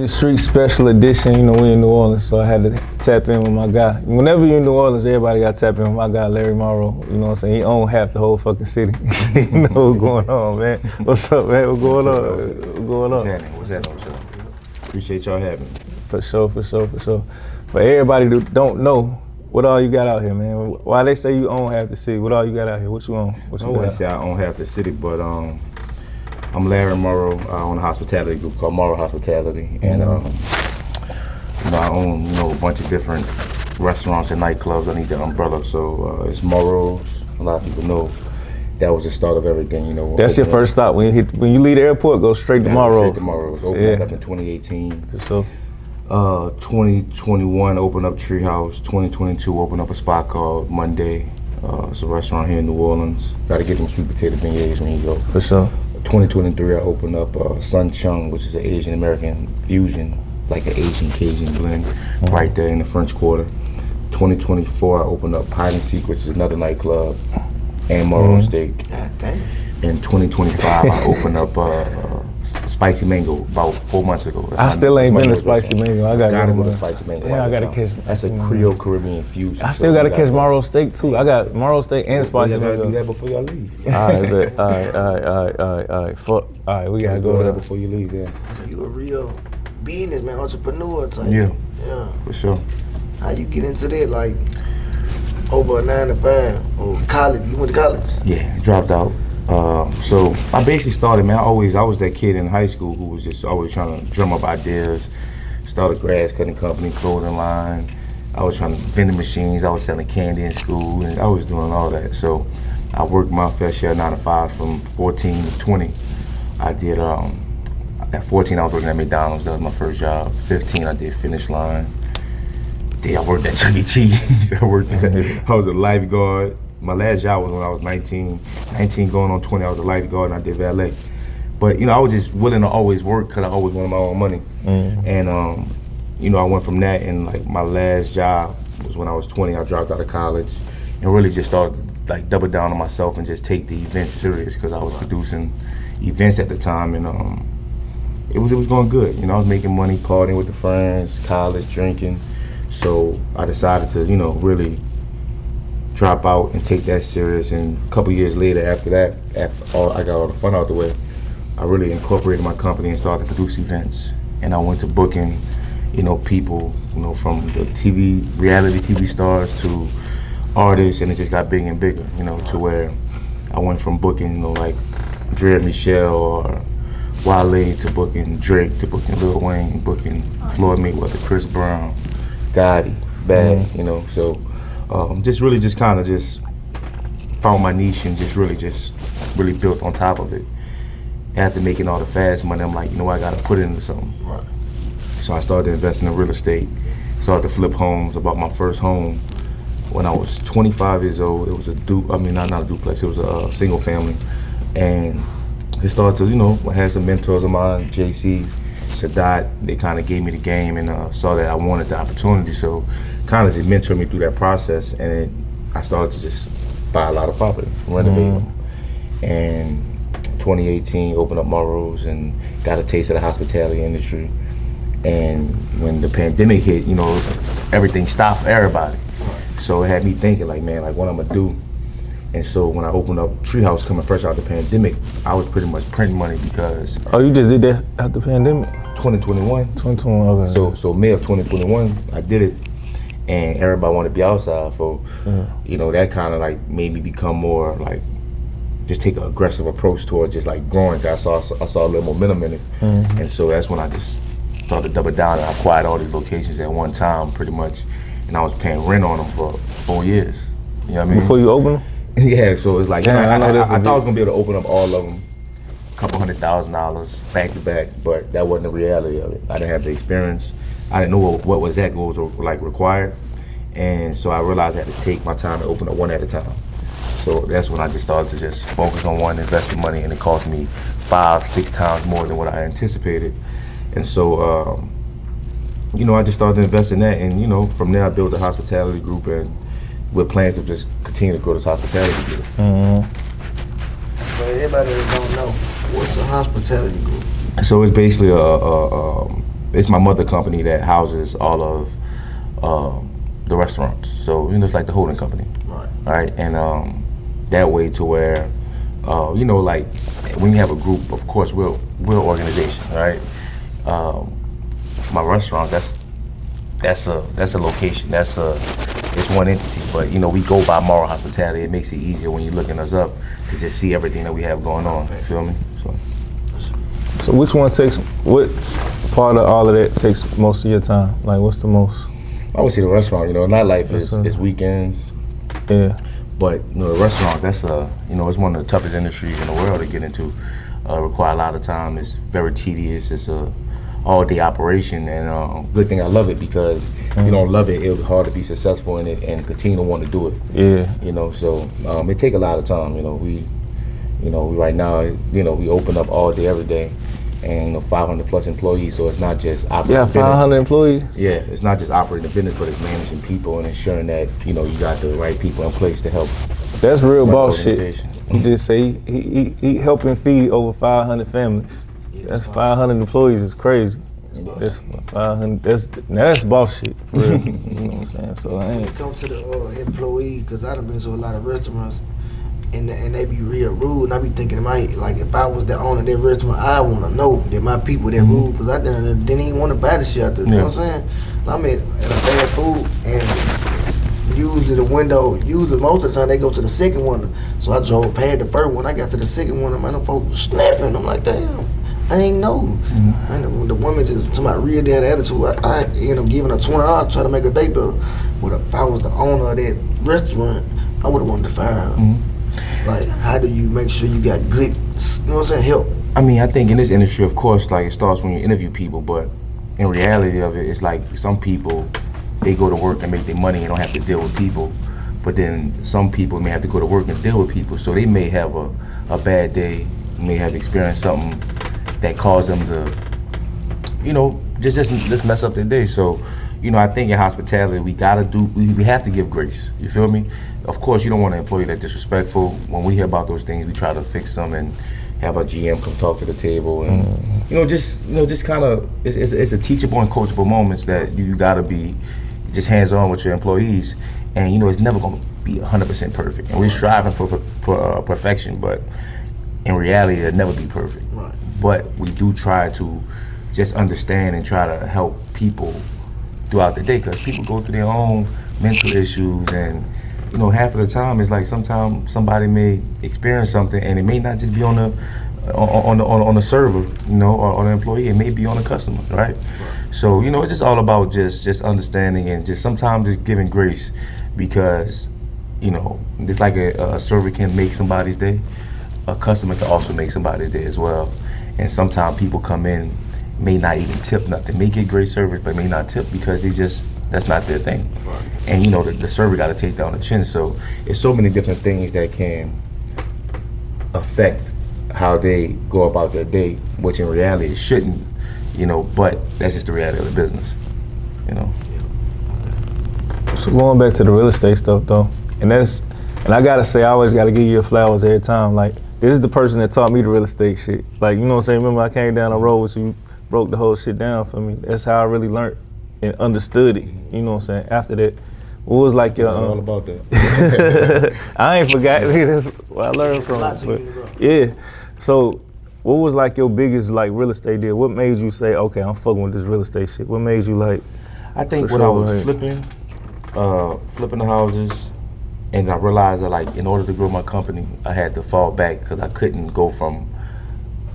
Industreetz special edition. You know, we in New Orleans, so I had to tap in with my guy. Whenever you're in New Orleans, everybody got to tap in with my guy, Larry Morrow. You know what I'm saying? He owns half the whole fucking city. You know what's going on, man. What's up, man? What's going on? What's going on? What's happening? Appreciate y'all having me. For sure. For everybody that don't know, what all you got out here, man? Why they say you own half the city? What all you got out here? What you own? I always say I own half the city, but I'm Larry Morrow. I own a hospitality group called Morrow Hospitality, and I own a bunch of different restaurants and nightclubs underneath the umbrella. So it's Morrow's. A lot of people know that was the start of everything. That's your first stop when you leave the airport. Go straight to Morrow's. Straight to Morrow's. Opened up in 2018. So. 2021 opened up Treehouse. 2022 opened up a spot called Monday. It's a restaurant here in New Orleans. Got to get them sweet potato beignets when you go. For sure. 2023 I opened up Sun Chung, which is an Asian American fusion, like an Asian Cajun blend, right there in the French Quarter. 2024 I opened up Hide and Seek, which is another nightclub, and Morrow Steak. In 2025 I opened up Spicy Mango about 4 months ago. I still ain't been to Spicy Mango. I gotta go to Spicy Mango. Yeah, I gotta catch. That's a Creole Caribbean fusion. I still gotta catch Morrow Steak too. I got Morrow Steak and Spicy Mango. Do that before y'all leave. All right. Fuck. All right, we gotta go there before you leave. Yeah. So you a real businessman, entrepreneur type. Yeah. Yeah. For sure. How you get into that? Like over a 9 to 5 or college? You went to college? Yeah, dropped out. So I basically started, man. I was that kid in high school who was just always trying to drum up ideas. Started grass cutting company, clothing line. I was trying to vending machines. I was selling candy in school, and I was doing all that. So I worked my fair share 9 to 5 from 14 to 20. I did. At 14, I was working at McDonald's. That was my first job. 15, I did Finish Line. Then I worked at Chuck E. Cheese. I was a lifeguard. My last job was when I was 19 going on 20. I was a lifeguard and I did valet. But I was just willing to always work because I always wanted my own money. And I went from that, and like my last job was when I was 20. I dropped out of college and really just started to like double down on myself and just take the events serious because I was producing events at the time, and it was going good. I was making money, partying with the friends, college, drinking. So I decided to really drop out and take that serious, and a couple years later after that, I got all the fun out the way, I really incorporated my company and started to produce events. And I went to booking, people, from the reality TV stars to artists, and it just got bigger and bigger, to where I went from booking, like Dre Michelle or Wale to booking Drake, to booking Lil Wayne, booking Floyd Mayweather, Chris Brown, Gotti, Bad, so just kind of found my niche and just really built on top of it. After making all the fast money, I'm like, I gotta put it into something. Right. So I started investing in real estate, started to flip homes. I bought my first home when I was 25 years old. It was not a duplex, it was a single family. And it started to, I had some mentors of mine, JC, Sadat, they kind of gave me the game and saw that I wanted the opportunity. So kind of just mentored me through that process, and I started to just buy a lot of property, renovate them. And 2018, opened up Morrow's and got a taste of the hospitality industry. And when the pandemic hit, everything stopped for everybody. So it had me thinking, like, man, like what I'm gonna do. And so when I opened up Treehouse, coming fresh out of the pandemic, I was pretty much printing money because. Oh, you just did that after the pandemic? 2021. 2021, okay. So May of 2021, I did it, and everybody wanted to be outside. So, that kind of like made me become more like, just take an aggressive approach towards just like growing. I saw a little momentum in it, and so that's when I just started to double down, and I acquired all these locations at one time, pretty much, and I was paying rent on them for 4 years. You know what I mean? Before you open them? Yeah. So it's like, Yeah, I thought I was gonna be able to open up all of them, $200,000 back to back, but that wasn't the reality of it. I didn't have the experience. I didn't know what was like required, and so I realized I had to take my time and open up one at a time. So that's when I just started to just focus on one, invest the money, and it cost me 5-6 times more than what I anticipated. And so, I just started to invest in that, and from there I built a hospitality group, and with plans to just continue to grow this hospitality group. For everybody that don't know, what's a hospitality group? So it's basically it's my mother company that houses all of the restaurants. So it's like the holding company, right? And that way to where like when you have a group, of course we're an organization, right? My restaurant, that's a location. It's one entity, but we go by Morrow Hospitality. It makes it easier when you're looking us up to just see everything that we have going on. You feel me? So what part of all of that takes most of your time? Like, what's the most? I would say the restaurant. Nightlife is weekends. Yeah. But the restaurant, that's it's one of the toughest industries in the world to get into. Require a lot of time. It's very tedious. It's a all-day operation, and good thing I love it, because if you don't love it, it'll be hard to be successful in it and continue to want to do it. Yeah. So it take a lot of time. We right now, we open up all day, every day, and 500 plus employees. So it's not just operating. Yeah, 500 employees. Yeah, it's not just operating the business, but it's managing people and ensuring that you got the right people in place to help. That's real boss shit. He just say he helping feed over 500 families. That's 500 employees. Is crazy. That's 500. That's boss shit for real. You know what I'm saying? So I When ain't. it comes to the employee, because I done been to a lot of restaurants, and they be real rude, and I be thinking, if I was the owner of that restaurant, I want to know that my people that rude, because I didn't even want to buy the shit out there. You know what I'm saying? I'm at a fast food, and usually most of the time they go to the second one. So I drove past the first one. I got to the second one, and man, them folks was snapping. I'm like, damn, I ain't know. And the woman just to my real dead attitude. I ended up giving her $20 to try to make her day better. But if I was the owner of that restaurant, I would have wanted to fire her. Like, how do you make sure you got good, help? I think in this industry, of course, like, it starts when you interview people, but in reality of it, it's like some people, they go to work and make their money and don't have to deal with people. But then some people may have to go to work and deal with people. So they may have a bad day, may have experienced something that caused them to, just mess up their day. So, I think in hospitality, we have to give grace. You feel me? Of course, you don't want an employee that's disrespectful. When we hear about those things, we try to fix them and have our GM come talk to the table, and just kind of, it's a teachable and coachable moments that you gotta be just hands-on with your employees, and it's never gonna be 100% perfect, and we're striving for perfection, but in reality, it'll never be perfect. Right. But we do try to just understand and try to help people throughout the day, because people go through their own mental issues, and half of the time it's like sometimes somebody may experience something, and it may not just be on the server, or on the employee. It may be on the customer, right? So it's just all about just understanding, and just sometimes just giving grace, because just like a server can make somebody's day, a customer can also make somebody's day as well. And sometimes people come in, may not even tip nothing, may get great service, but may not tip because that's not their thing. Right. And the server got to take that on the chin. So it's so many different things that can affect how they go about their day, which in reality it shouldn't, but that's just the reality of the business, So going back to the real estate stuff though, and I gotta say, I always gotta give you your flowers every time. Like, this is the person that taught me the real estate shit. Like, you know what I'm saying? Remember I came down the road with you, broke the whole shit down for me. That's how I really learned and understood it. You know what I'm saying? After that, what was like your all about that. I ain't forgot. That's what I learned from it. Yeah. So what was like your biggest like real estate deal? What made you say, okay, I'm fucking with this real estate shit? What made you like? I think when I was flipping the houses, and I realized that, like, in order to grow my company, I had to fall back, because I couldn't go from,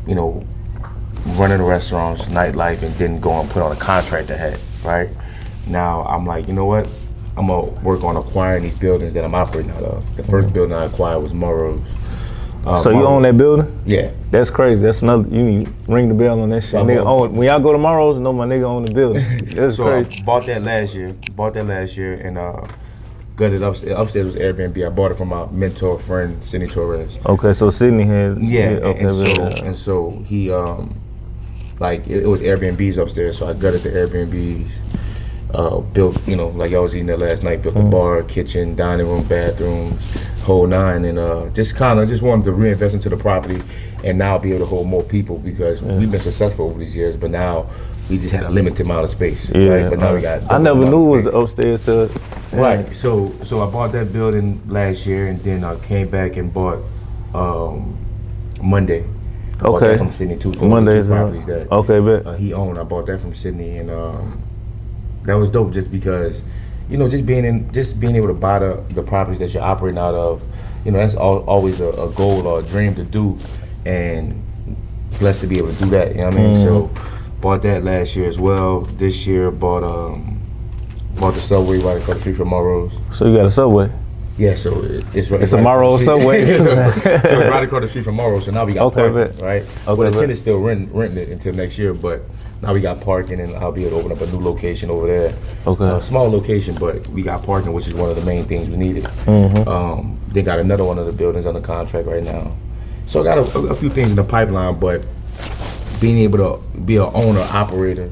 running the restaurants, nightlife, and then go and put on a contract I had, right? Now I'm like, you know what? I'm gonna work on acquiring these buildings that I'm operating out of. The first building I acquired was Morrow's. So you own that building? Yeah. That's crazy. That's another. You need to ring the bell on that shit. Nigga own, when y'all go to Morrow's, know my nigga own the building. That's so crazy. I bought that last year, and gutted upstairs. Upstairs was Airbnb. I bought it from my mentor friend, Sidney Torres. Okay, so Sydney had. And so he, it was Airbnbs upstairs, so I gutted the Airbnbs. built, you know, like y'all was eating there last night, built a bar, kitchen, dining room, bathrooms, whole nine, and just wanted to reinvest into the property and now be able to hold more people because we've been successful over these years, but now we just had a limited amount of space. Right? But now we got. I never knew it was the upstairs to. Right. So I bought that building last year, and then I came back and bought Monday. I bought that from Sydney too. So Monday's properties that bet. He owned. I bought that from Sydney, and that was dope just because, you know, just being able to buy the properties that you're operating out of, you know, that's always a goal or a dream to do, and blessed to be able to do that. You know what I mean? So bought that last year as well. This year bought the Subway right across the street from Morrow's. So you got a Subway? Yeah, so it's right. It's a Morrow Subway. So it's right across the street from Morrow's. So now we got parking, right? Okay, well, the tenant's still renting it until next year, but now we got parking, and I'll be able to open up a new location over there. Okay. Small location, but we got parking, which is one of the main things we needed. They got another one of the buildings under contract right now. So I got a few things in the pipeline, but being able to be an owner operator,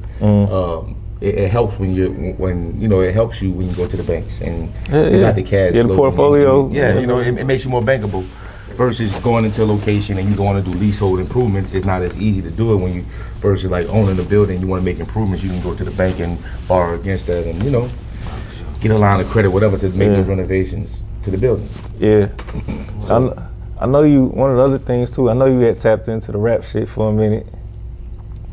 it helps it helps you when you go to the banks and you got the cash. Yeah, the portfolio. It makes you more bankable. Versus going into a location and you want to do leasehold improvements, it's not as easy to do it when you versus like owning the building. You want to make improvements, you can go to the bank and borrow against that, and get a line of credit, whatever, to make those renovations to the building. Yeah, I know you. One of the other things too. I know you had tapped into the rap shit for a minute.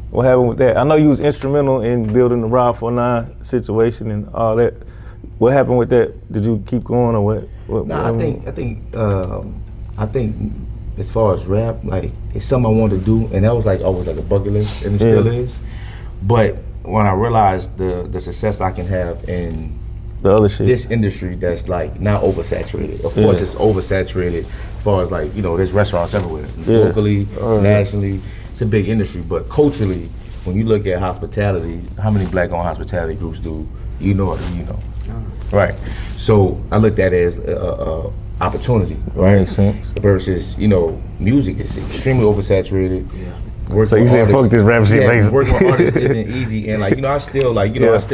What happened with that? I know you was instrumental in building the Rob 49 situation and all that. What happened with that? Did you keep going or what? I think as far as rap, like it's something I wanted to do, and that was like always like a bucket list, and it still is. But when I realized the success I can have in the other shit, this industry that's like not oversaturated. Of course, it's oversaturated as far as like there's restaurants everywhere, locally, nationally. It's a big industry, but culturally, when you look at hospitality, how many black-owned hospitality groups do you know? Right. So I looked at it as opportunity, right? Makes sense. Versus, music is extremely oversaturated. Yeah. So you said, fuck this rap shit, basically. Working with artists isn't easy, and I still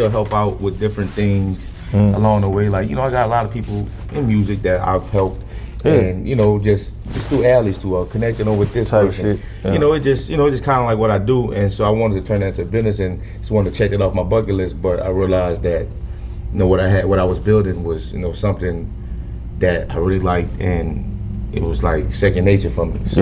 help out with different things along the way. Like, I got a lot of people in music that I've helped, and just through alleys to connecting over with this type person. Shit. Yeah. It's just kind of like what I do, and so I wanted to turn that into a business, and just wanted to check it off my bucket list. But I realized that, what I was building was, something that I really liked, and it was like second nature for me. So,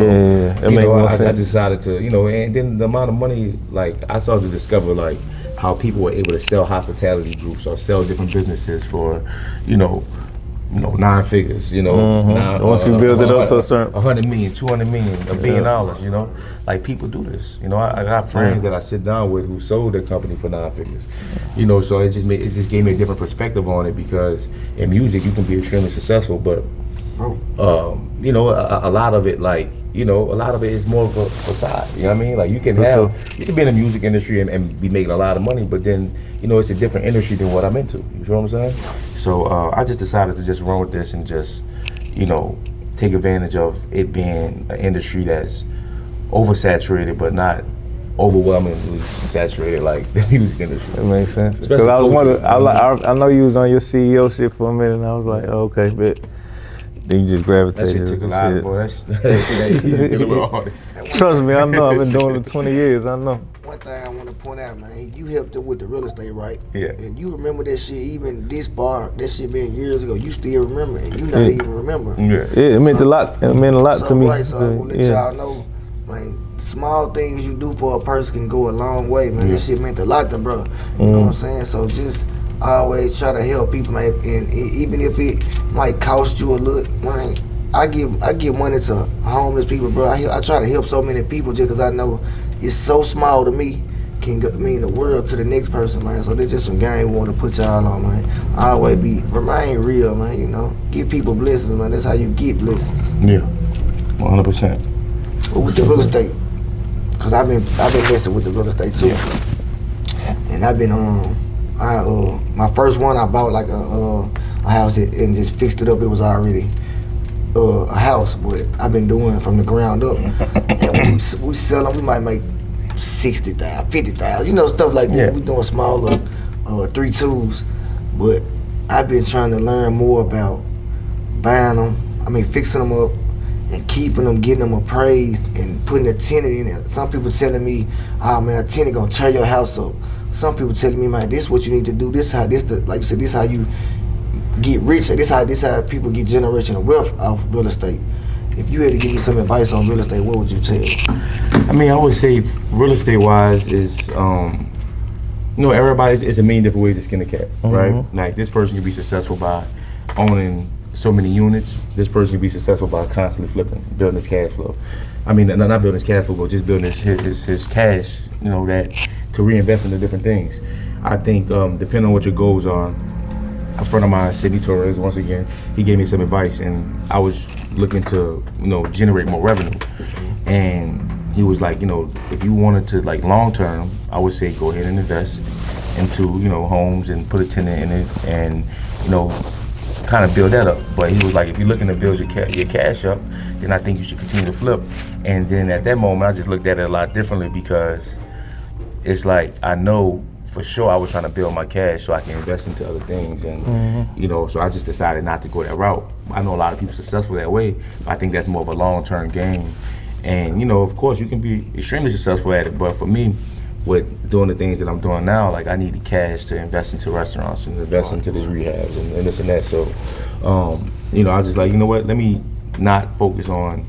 I decided to, and then the amount of money, like I started to discover like how people were able to sell hospitality groups or sell different businesses for, 9 figures, once you build it up to a certain 100 million, 200 million, $1 billion, like people do this. I got friends that I sit down with who sold their company for 9 figures. So it just gave me a different perspective on it, because in music you can be extremely successful, but a lot of it, like, a lot of it is more of a facade. You know what I mean? Like you can be in the music industry and be making a lot of money, but then, it's a different industry than what I'm into. You feel what I'm saying? So I just decided to just run with this and just, take advantage of it being an industry that's oversaturated, but not overwhelmingly saturated like the music industry. It makes sense. Because I was wondering, I know you was on your CEO shit for a minute, and I was like, okay, but then you just gravitated. That shit took a lot, boy. That easy dealing with artists. Trust me, I know. I've been doing it 20 years. I know. One thing I want to point out, man, you helped them with the real estate, right? Yeah. And you remember that shit, even this bar, that shit being years ago, you still remember, and you not even remember. Yeah, it meant a lot. It meant a lot to me. Right, so I want to let y'all know, man, small things you do for a person can go a long way, man. That shit meant a lot to bro. You know what I'm saying? So just always try to help people, man. And even if it might cost you a little, man, I give money to homeless people, bro. I try to help so many people just because I know it's so small to me can mean the world to the next person, man. So there's just some game we want to put y'all on, man. Always remain real, man. Give people blessings, man. That's how you get blessings. Yeah, 100%. With the real estate, cause I've been messing with the real estate too, and I've been my first one I bought like a house and just fixed it up. It was already a house, but I've been doing from the ground up. And we sell them, we might make 60,000, 50,000, stuff like that. We doing small little 3 tools, but I've been trying to learn more about buying them. I mean, fixing them up and keeping them, getting them appraised, and putting a tenant in it. Some people telling me, "Oh man, a tenant gonna tear your house up." Some people telling me, "Man, this is what you need to do. This how this the like you said. This how you get rich. This how people get generational wealth off real estate." If you had to give me some advice on real estate, what would you tell? I mean, I would say real estate wise is, everybody's, it's a million different ways to skin a cat, right? Like this person can be successful by owning so many units. This person can be successful by constantly flipping, building his cash flow. I mean, not building his cash flow, but just building his cash, that to reinvest into different things. I think depending on what your goals are, a friend of mine, Sidney Torres, once again, he gave me some advice, and I was looking to, generate more revenue. And he was like, if you wanted to, like, long term, I would say go ahead and invest into, homes and put a tenant in it and, kind of build that up. But he was like, if you're looking to build your cash up, then I think you should continue to flip. And then at that moment, I just looked at it a lot differently, because it's like, I know for sure I was trying to build my cash so I can invest into other things. And, so I just decided not to go that route. I know a lot of people successful that way, but I think that's more of a long-term game. And, of course, you can be extremely successful at it. But for me, with doing the things that I'm doing now, like I need the cash to invest into restaurants and invest into these rehabs and this and that. So, I was just like, what, let me not focus on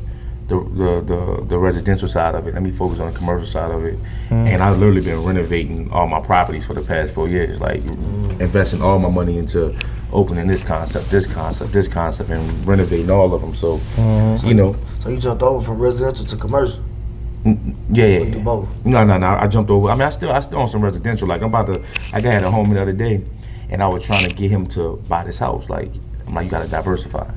the residential side of it. Let me focus on the commercial side of it. And I've literally been renovating all my properties for the past 4 years, like investing all my money into opening this concept, and renovating all of them. So, So you jumped over from residential to commercial? Yeah. You do both? No. I jumped over. I mean, I still own some residential. Like I had a homie the other day, and I was trying to get him to buy this house. Like, I'm like, you gotta diversify.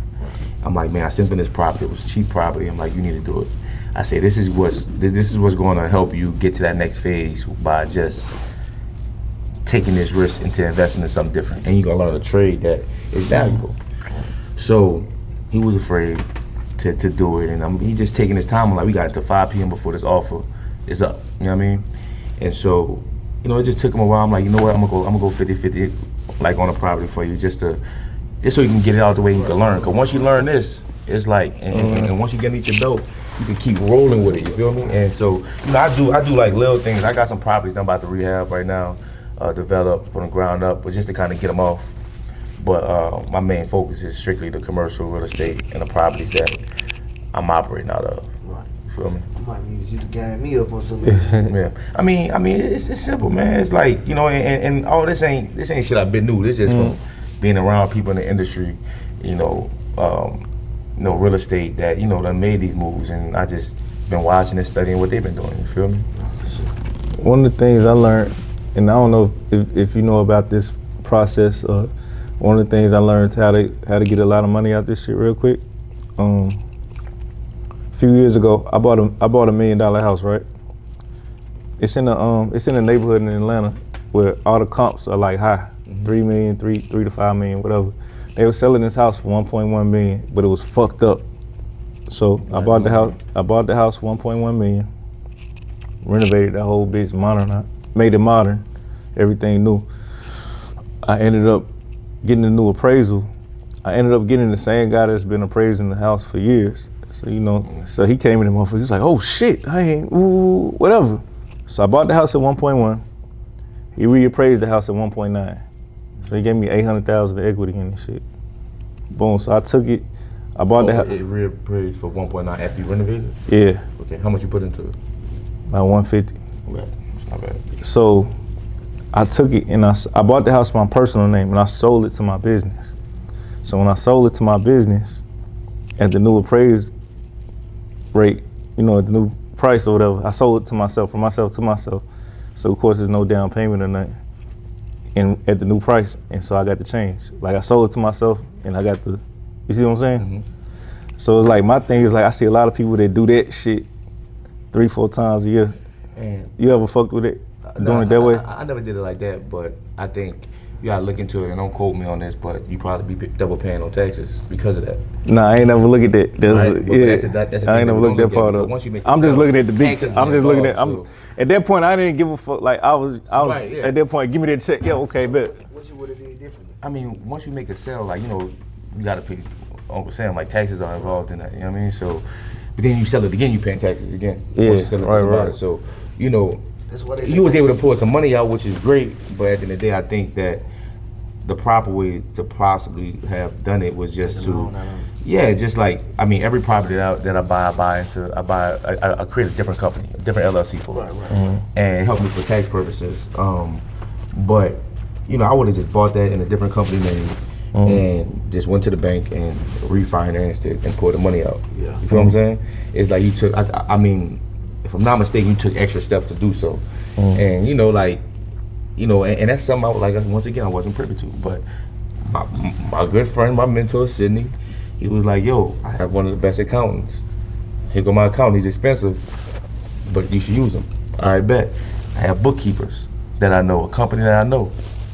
I'm like, man, I sent him this property. It was cheap property. I'm like, you need to do it. I say, this is what's going to help you get to that next phase by just taking this risk into investing in something different, and you're gonna learn a trade that is valuable. So he was afraid to do it, and he just taking his time. I'm like, we got until 5 p.m. before this offer is up. You know what I mean? And so, it just took him a while. I'm like, you know what? I'm gonna go 50-50, like on a property for you, just so you can get it out the way and you can learn. Because once you learn this, it's like, and once you get into your belt, you can keep rolling with it. You feel me? And so, I do like little things. I got some properties I'm about to rehab right now, develop from the ground up, but just to kind of get them off. But my main focus is strictly the commercial real estate and the properties that I'm operating out of. Right. You feel me? I might need you to guide me up on something. Yeah. I mean, it's simple, man. It's like, and all this ain't shit I've been new. This just from being around people in the industry, real estate that that made these moves, and I just been watching and studying what they've been doing. You feel me? One of the things I learned, and I don't know if you know about this process, one of the things I learned how to get a lot of money out this shit real quick. A few years ago, I bought a $1 million house, right? It's in a neighborhood in Atlanta where all the comps are like high, 3 million, 3 to 5 million, whatever. They were selling this house for 1.1 million, but it was fucked up. So I bought the house for 1.1 million, renovated that whole bitch, made it modern, everything new. I ended up getting a new appraisal. I ended up getting the same guy that's been appraising the house for years. So, so he came in the motherfucker, he was like, oh shit, whatever. So I bought the house at 1.1. He reappraised the house at 1.9. So he gave me 800,000 of equity in this shit. Boom, so I took it. I bought the house. It reappraised for 1.9 after you renovated? Yeah. Okay, how much you put into it? About 150. Okay, it's not bad. So I took it and I bought the house in my personal name and I sold it to my business. So when I sold it to my business at the new appraised rate, at the new price or whatever, I sold it to myself, from myself to myself. So of course there's no down payment or nothing. And at the new price, and so I got the change. Like I sold it to myself and I got you see what I'm saying? So it's like, my thing is like, I see a lot of people that do that shit 3-4 times a year. And you ever fucked with it? Doing it that way? I never did it like that, but I think You gotta look into it, and don't quote me on this, but you probably be double paying on taxes because of that. Nah, I ain't never look at that. I ain't never looked that part up. I'm just looking at the big. I'm just looking at. At that point, I didn't give a fuck. Like I was at that point. Give me that check. Yeah, okay, bet. What you would have did differently? I mean, once you make a sale, like you gotta pay. Uncle Sam, like taxes are involved in that. You know what I mean? So, but then you sell it again, you paying taxes again. Yeah, once you sell it to somebody. right. So, That's you was able to pull some money out, which is great. But at the end of the day, I think that the proper way to possibly have done it was just just like, I mean, every property that I create a different company, a different LLC for it, and it helped me for tax purposes. But I would have just bought that in a different company name and just went to the bank and refinanced it and pulled the money out. Yeah. You feel what I'm saying? It's like you took, I mean, if I'm not mistaken, you took extra steps to do so, and and that's something I was like, once again, I wasn't privy to. But my good friend, my mentor, Sydney, he was like, yo, I have one of the best accountants. Here go my accountant, he's expensive, but you should use him. All right, bet. I have bookkeepers that I know, a company that I know.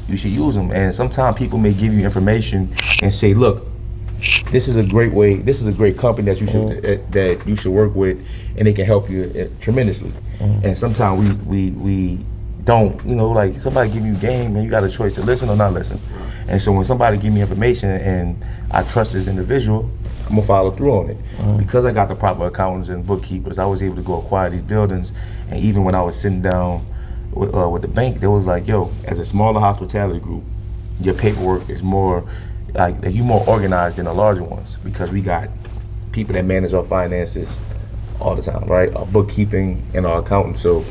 You should use them. And sometimes people may give you information and say, look, this is a great way, this is a great company that you should work with, and they can help you tremendously. And sometimes we don't, like somebody give you game and you got a choice to listen or not listen. And so when somebody give me information and I trust this individual, I'm gonna follow through on it. Because I got the proper accountants and bookkeepers, I was able to go acquire these buildings. And even when I was sitting down with the bank, they was like, yo, as a smaller hospitality group, your paperwork is more, like you more organized than the larger ones, because we got people that manage our finances all the time, right? Our bookkeeping and our accountants. So,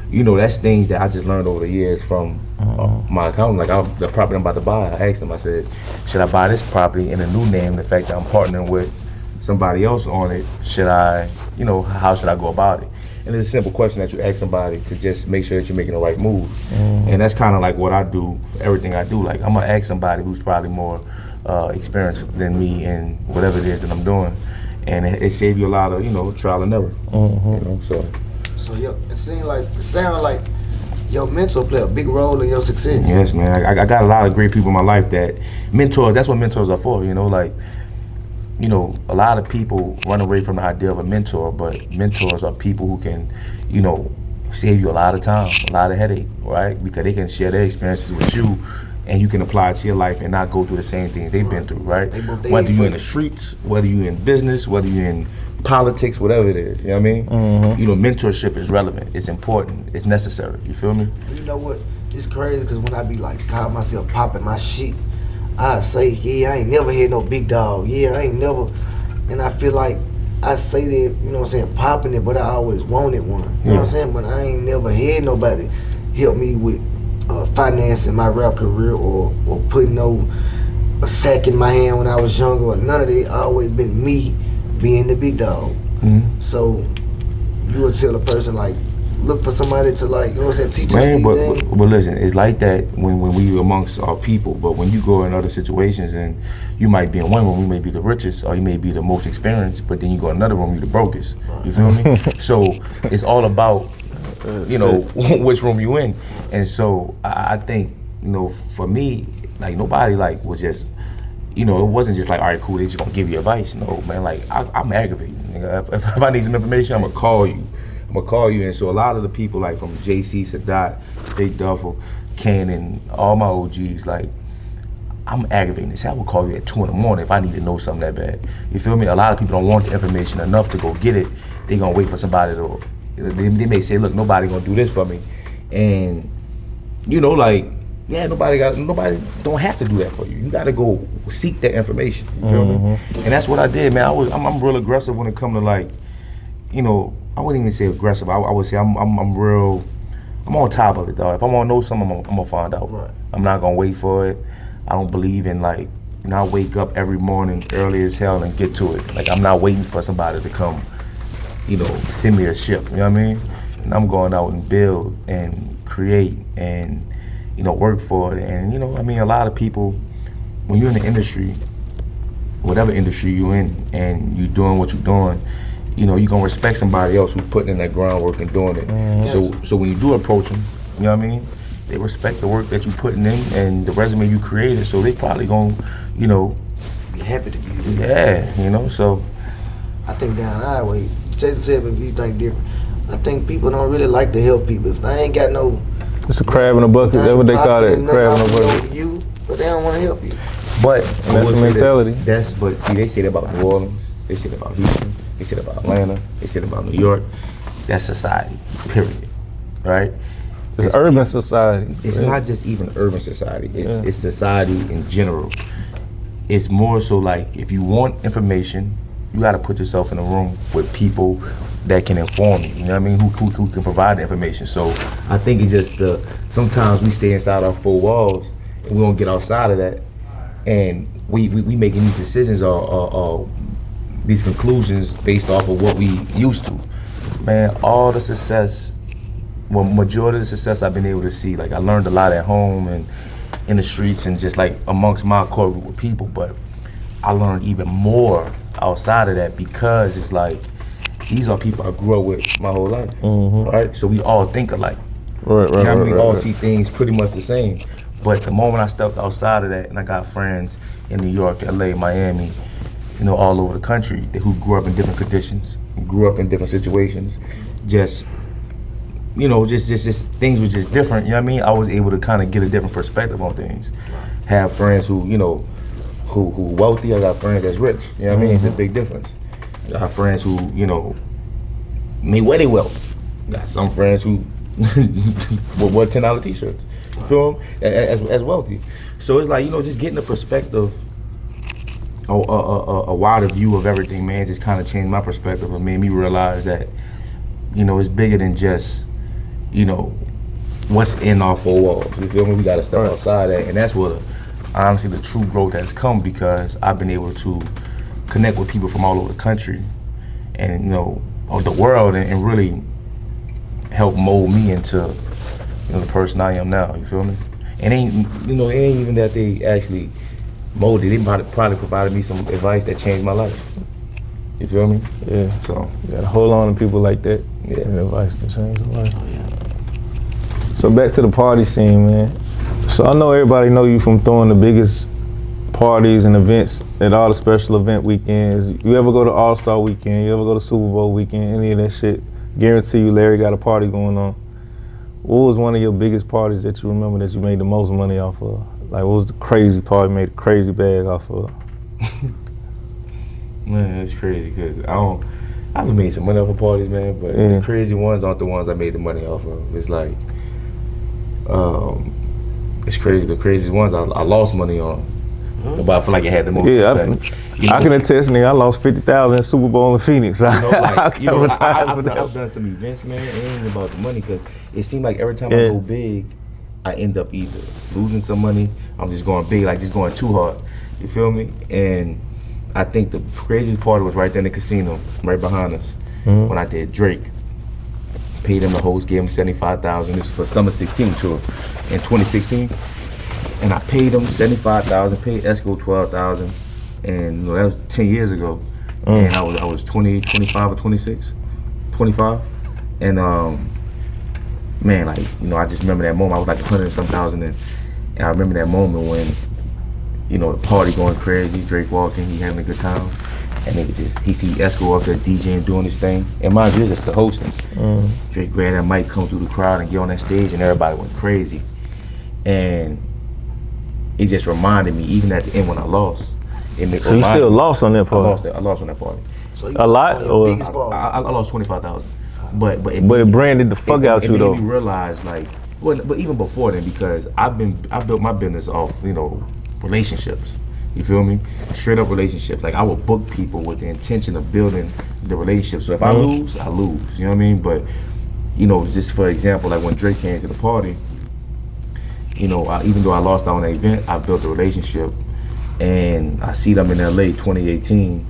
that's things that I just learned over the years from my accountant. Like the property I'm about to buy, I asked him, I said, should I buy this property in a new name? The fact that I'm partnering with somebody else on it, should I, how should I go about it? And it's a simple question that you ask somebody to just make sure that you're making the right move. And that's kind of like what I do for everything I do. Like I'm gonna ask somebody who's probably more experienced than me in whatever it is that I'm doing. And it saves you a lot of, trial and error. So it sounds like your mentor play a big role in your success. Yes, man. I got a lot of great people in my life that mentors. That's what mentors are for. A lot of people run away from the idea of a mentor, but mentors are people who can, save you a lot of time, a lot of headache, right? Because they can share their experiences with you, and you can apply it to your life and not go through the same things they've been through, right? Whether you're in the streets, whether you're in business, whether you're in politics, whatever it is, you know what I mean? Mentorship is relevant, it's important, it's necessary, you feel me? You know what, it's crazy, because when I be like, call myself popping my shit, I say, yeah, I ain't never had no big dog, yeah, I ain't never, and I feel like I say that, popping it, but I always wanted one, you know what I'm saying? But I ain't never had nobody help me with financing my rap career or putting a sack in my hand when I was younger, or none of that. Always been me being the big dog. So you would tell a person, like, look for somebody to, like, teach us these things. But listen, it's like that when we amongst our people, but when you go in other situations and you might be in one room, you may be the richest, or you may be the most experienced, but then you go in another room, you're the brokest. You feel me? So it's all about which room you in. And so I think, for me, like, nobody like was just, it wasn't just like, all right, cool, they just gonna give you advice. No, man, like I'm aggravated. If I need some information, I'm gonna call you. And so a lot of the people, like from JC, Sadat, Big Duffel, Cannon, all my OGs, like, I'm aggravating this. I will call you at 2 a.m. if I need to know something that bad. You feel me? A lot of people don't want the information enough to go get it. They gonna wait for somebody to, they may say, look, nobody gonna do this for me. And, nobody don't have to do that for you. You gotta go seek that information. You feel me? And that's what I did, man. I'm real aggressive when it comes to, like, I wouldn't even say aggressive. I would say I'm on top of it, dog. If I want to know something, I'm gonna find out. Right. I'm not gonna wait for it. I don't believe in, like, I wake up every morning early as hell and get to it. Like, I'm not waiting for somebody to come, send me a ship. You know what I mean? And I'm going out and build and create and, work for it. And, a lot of people, when you're in the industry, whatever industry you're in, and you're doing what you're doing, you're gonna respect somebody else who's putting in that groundwork and doing it. So when you do approach them, you know what I mean? they respect the work that you putting in and the resume you created, so they probably gonna, you know, Be happy to give you. yeah, you know. So I think down our way, Jason said, if you think different, I think people don't really like to help people. If they ain't got no, It's a crab in a bucket. That's what they call it, crab in a bucket. You, but they don't want to help you. but That's the mentality. But see, they say that about New Orleans, they say that about Houston, they say that about Atlanta, they say that about New York. That's society, period. Right? It's urban society. It's really. not just even urban society. It's society in general. It's more so like if you want information, you got to put yourself in a room with people that can inform you. You know what I mean? Who can provide the information. So I think it's just sometimes we stay inside our four walls and we don't get outside of that, and we making these decisions or these conclusions based off of what we used to. Man, all the success. Well, majority of the success I've been able to see, like I learned a lot at home and in the streets and just like amongst my core group of people, but I learned even more outside of that because it's like, these are people I grew up with my whole life, right? So we all think alike. Right, You know what I mean? We all right. see things pretty much the same. But the moment I stepped outside of that and I got friends in New York, LA, Miami, you know, all over the country who grew up in different conditions, grew up in different situations, just things were just different, you know what I mean? I was able to kind of get a different perspective on things. Have friends who, you know, who wealthy, I got friends that's rich, you know what I mean? It's a big difference. I have friends who, you know, may wear their wealth. Got some friends who wear $10 t-shirts, you feel me? As wealthy. So it's like, you know, just getting a perspective, a wider view of everything, man, just kind of changed my perspective and made me realize that, you know, it's bigger than just, you know, what's in our four walls. You feel me? We gotta step outside that, and that's where honestly the true growth has come, because I've been able to connect with people from all over the country and, you know, of the world, and really help mold me into, you know, the person I am now. You feel me? And it ain't even that they actually molded. They probably provided me some advice that changed my life. You feel me? Yeah. So You gotta hold on to people like that. Yeah. And advice to change their life. So back to the party scene, man. So I know everybody know you from throwing the biggest parties and events at all the special event weekends. You ever go to All-Star weekend? You ever go to Super Bowl weekend? Any of that shit? Guarantee you Larry got a party going on. What was one of your biggest parties that you remember that you made the most money off of? Like, what was the crazy party you made a crazy bag off of? man, it's crazy because I've made some money off of parties, man, but the crazy ones aren't the ones I made the money off of. It's like, it's crazy. The craziest ones I lost money on, but I feel like it had the most. Yeah, effect. I can attest, nigga. I lost $50,000 in Super Bowl in Phoenix. You know, like, you know, I've I've done some events, man. It ain't about the money, because it seemed like every time I go big, I end up either losing some money, I'm just going big, like just going too hard. You feel me? And I think the craziest part was right there in the casino, right behind us, when I did Drake. Paid him the host, gave him $75,000. This was for Summer 16 tour in 2016. And I paid him $75,000, paid Esco $12,000. And you know, that was 10 years ago. And I was 25 or 26, 25. And man, like, you know, I just remember that moment. I was like 100 and some thousand, and I remember that moment when, you know, the party going crazy, Drake walking, he having a good time, and he see Esco up there DJing, doing his thing. And mind you, just the hosting. Drake grabbed that mic, come through the crowd and get on that stage, and everybody went crazy. And it just reminded me, even at the end when I lost. So you still lost on that I party? lost on that party. So you A lot, your or- biggest party. I lost 25,000. But But it branded the fuck out you It though. made me realize, like, well, but even before then, because I built my business off, you know, relationships. You feel me? Straight up relationships. Like, I would book people with the intention of building the relationship. So if I lose, I lose. You know what I mean? But, you know, just for example, like when Drake came to the party, you know, even though I lost out on the event, I built a relationship. And I see them in LA 2018,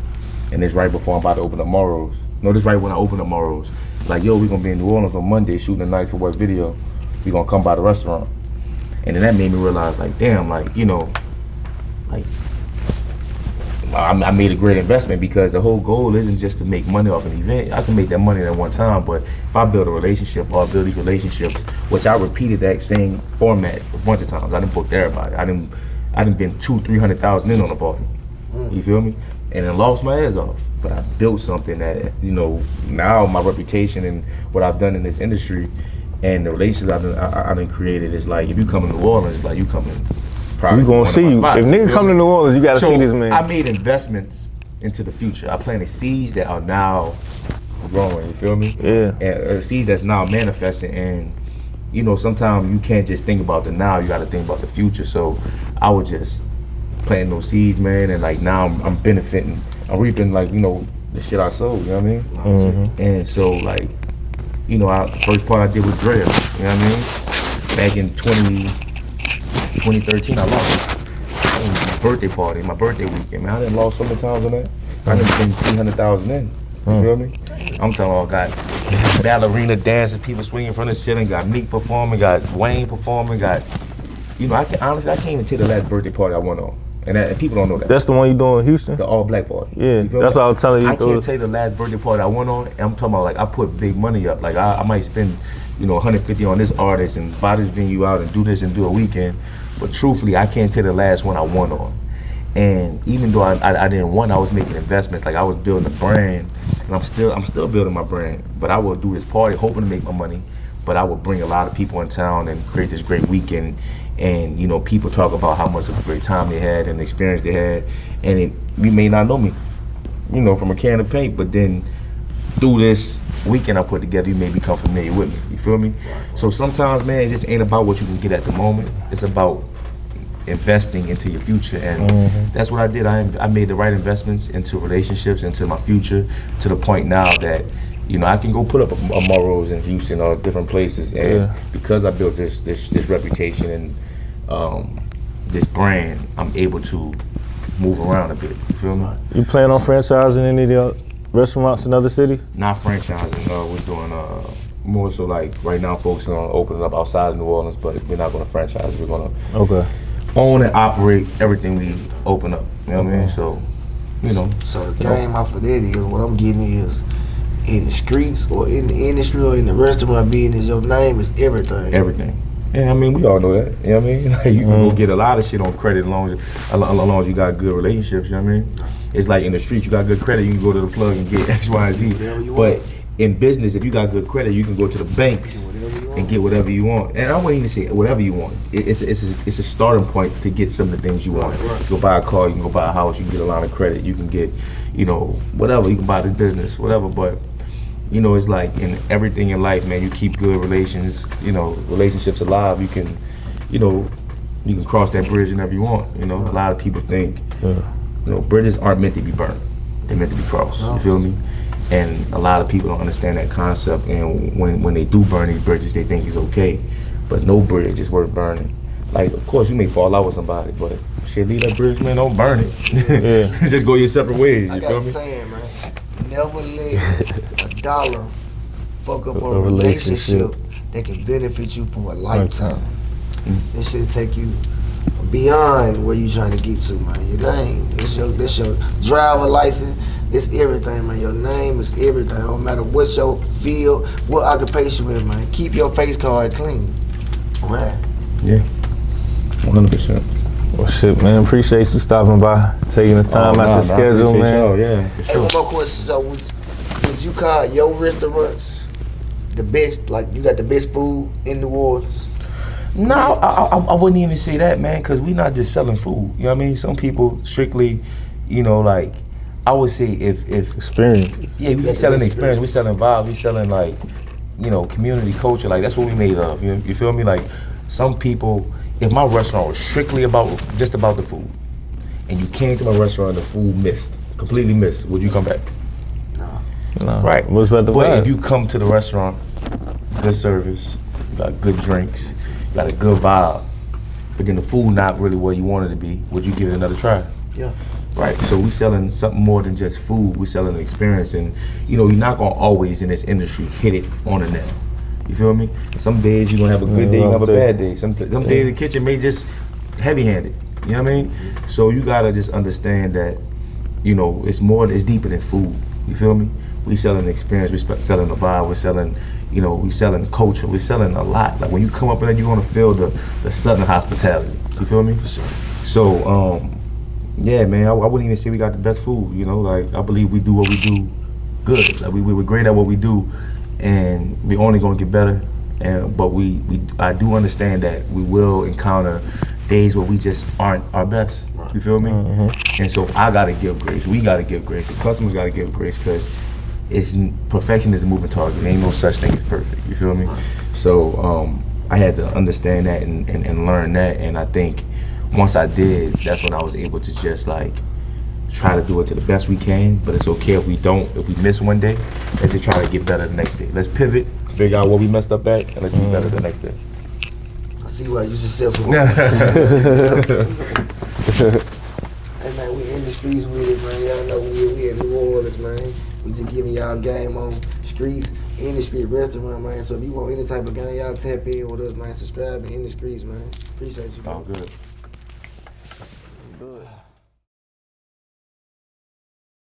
and it's right before I'm about to open up Morrow's. No, this right when I open up Morrow's. Like, yo, we gonna be in New Orleans on Monday shooting a Night for What video. We gonna come by the restaurant. And then that made me realize, like, damn, like, you know, like I made a great investment, because the whole goal isn't just to make money off an event. I can make that money at one time, but if I build a relationship, or I build these relationships, which I repeated that same format a bunch of times. I done booked everybody. I done been 200,000-300,000 in on a party. You feel me? And then lost my ass off. But I built something that, you know, now my reputation and what I've done in this industry and the relationship I done created is like, if you come to New Orleans, it's like you coming. We gonna see you. If niggas come to New Orleans, you gotta see this man. I made investments into the future. I planted seeds that are now growing. You feel me? Yeah. And seeds that's now manifesting. And you know, sometimes you can't just think about the now. You got to think about the future. So I was just planting those seeds, man. And like now I'm benefiting. I'm reaping, like, you know, the shit I sowed. You know what I mean? Mm-hmm. And so like, you know, the first part I did was drill. You know what I mean? Back in 2013, I lost it. Birthday party, my birthday weekend, man. I done lost so many times on that. I done spent 300,000 in. You feel me? I'm talking about, got ballerina dancing, people swinging from the ceiling, got Meek performing, got Wayne performing, got, you know, I can't even tell the last birthday party I went on. And people don't know that. That's the one you doing in Houston? The all black party. Yeah, that's what I was telling you. I can't tell you the last birthday party I went on. And I'm talking about, like, I put big money up. Like, I might spend, you know, 150 on this artist and buy this venue out and do this and do a weekend. But truthfully, I can't tell the last one I won on. And even though I didn't win, I was making investments. Like, I was building a brand, and I'm still building my brand. But I will do this party hoping to make my money. But I will bring a lot of people in town and create this great weekend. And you know, people talk about how much of a great time they had and the experience they had. And you may not know me, you know, from a can of paint, but then through this weekend I put together, you may become familiar with me. You feel me? So sometimes, man, it just ain't about what you can get at the moment. It's about investing into your future, and that's what I did. I made the right investments into relationships, into my future, to the point now that, you know, I can go put up a Morrow's in Houston or different places, and because I built this reputation and this brand, I'm able to move around a bit. You feel me? You plan on franchising any of the restaurants in other cities? Not franchising. We're doing more so like right now, focusing on opening up outside of New Orleans, but we're not going to franchise. We're going to own and operate everything we open up. You know what I mean? So, you know. So the game off of that is, what I'm getting is, in the streets or in the industry or in the restaurant business, your name is everything. Everything. Yeah, I mean, we all know that. You know what I mean? Like, you can go get a lot of shit on credit as long as you got good relationships. You know what I mean? It's like in the streets, you got good credit, you can go to the plug and get X, Y, Z. But in business, if you got good credit, you can go to the banks and get whatever you want. And I wouldn't even say whatever you want. It's a starting point to get some of the things you want. You can go buy a car, you can go buy a house, you can get a line of credit, you can get, you know, whatever. You can buy the business, whatever. But you know, it's like in everything in life, man, you keep good relations, you know, relationships alive. You can, you know, you can cross that bridge whenever you want. You know, a lot of people think, you know, bridges aren't meant to be burnt. They're meant to be crossed. You feel me? And a lot of people don't understand that concept. And when they do burn these bridges, they think it's okay. But no bridge is worth burning. Like, of course, you may fall out with somebody, but shit, leave that bridge, man, don't burn it. Just go your separate ways. I got a saying, man. Never let a dollar fuck up a relationship that can benefit you for a lifetime. This shit'll take you beyond where you trying to get to, man. Your name, this your driver license, it's everything, man. Your name is everything. No matter what your field, what occupation you in, man. Keep your face card clean. Right? Yeah, 100%. Well, shit, man. Appreciate you stopping by, taking the time out your schedule, man. Yeah, for sure. Hey, one more question. So, would you call your restaurants the best? Like, you got the best food in New Orleans? No, I wouldn't even say that, man, because we're not just selling food. You know what I mean? Some people strictly, you know, like, I would say if experiences. Yeah, we selling experience. We selling vibes. We selling, like, you know, community culture. Like, that's what we made of. You feel me? Like, some people. If my restaurant was strictly just about the food, and you came to my restaurant and the food completely missed, would you come back? No. Right. What's about the But vibe? if you come to the restaurant, good service, you got good drinks, you got a good vibe, but then the food not really where you want it to be, would you give it another try? Yeah. Right. So we selling something more than just food. We selling an experience, and you know, you're not gonna always in this industry hit it on the nail. You feel me? Some days you're gonna have a good day, you're gonna have a bad day. Some days the kitchen may just heavy-handed. You know what I mean? So you gotta just understand that, you know, it's deeper than food. You feel me? We selling experience, we selling the vibe, we're selling, you know, we selling culture, we're selling a lot. Like when you come up in there, you're gonna feel the southern hospitality. You feel me? For sure. So, yeah, man, I wouldn't even say we got the best food. You know, like I believe we do what we do good. Like we're great at what we do, and we're only gonna get better. But I do understand that we will encounter days where we just aren't our best. You feel me? And so I gotta give grace. We gotta give grace. The customers gotta give grace because perfection is a moving target. There ain't no such thing as perfect. You feel me? So I had to understand that and learn that. And I think once I did, that's when I was able to just like try to do it to the best we can. But it's okay if we miss one day, let's just try to get better the next day. Let's pivot, figure out what we messed up at, and let's be better the next day. I see why you successful. Hey man, we in the streets with it, man. Y'all know we in New Orleans, man. We just giving y'all game on streets, in the street restaurant, man. So if you want any type of game, y'all tap in with us, man. Subscribe to In the Streets, man. Appreciate you. All good.